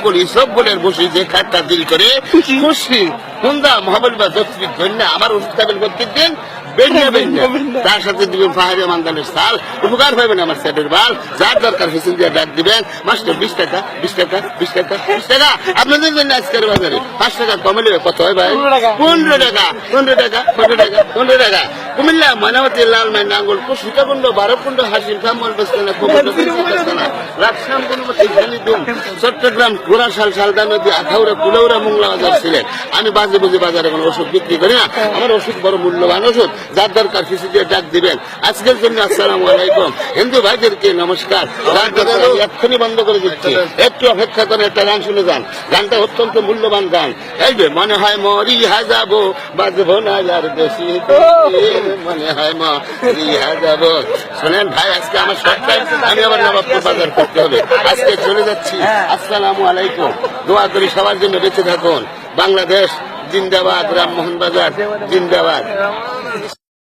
করি সব বলের বসি যে খাটটা দিল করে খুশি হুন্দা মহাবল বা দত্রিক ধন্যা আমার ওষুধ খাবেন প্রত্যেকদিন বেরিয়ে বেরিয়ে তার সাথে দিবেন পাহাড়ি মান্দানের সাল উপকার পাবেন আমার সেটের বাল যার দরকার হেসেল দিয়ে ডাক দিবেন মাস্টার 20 টাকা 20 টাকা 20 টাকা 20 টাকা আপনাদের জন্য আজকের বাজারে 5 টাকা কমে নেবে কত হয় ভাই 15 টাকা 15 টাকা 15 টাকা 15 টাকা কুমিল্লা ময়নামতি লাল মাই নাঙ্গল সীতাকুণ্ড 12 কুণ্ড হাসিম কামল বেস্তানা কুমিল্লা বেস্তানা রাজশাম গুণমতি জানিদুম চট্টগ্রাম ঘোড়াশাল শালদা নদী আখাউড়া কুলাউড়া মোংলা বাজার ছিলেন আমি বাজে বুঝে বাজারে কোনো ওষুধ বিক্রি করি না আমার ওষুধ বড় মূল্যবান ওষুধ যার দরকার কিছু দিয়ে ডাক দিবেন আজকের জন্য আসসালামু আলাইকুম হিন্দু ভাইদেরকে নমস্কার যার দরকার আমি এক্ষুনি বন্ধ করে দিচ্ছি একটু অপেক্ষা করে একটা গান শুনে যান গানটা অত্যন্ত মূল্যবান গান এই যে মনে হয় মরিয়া যাবো বাজবো না আর বেশি মনে হয় মরিয়া যাবো শোনেন ভাই আজকে আমার সবটাই আমি আবার নবাবপুর বাজার করতে হবে আজকে চলে যাচ্ছি আসসালামু আলাইকুম দোয়া করি সবার জন্য বেঁচে থাকুন বাংলাদেশ জিন্দাবাদ রামমোহন বাজার জিন্দাবাদ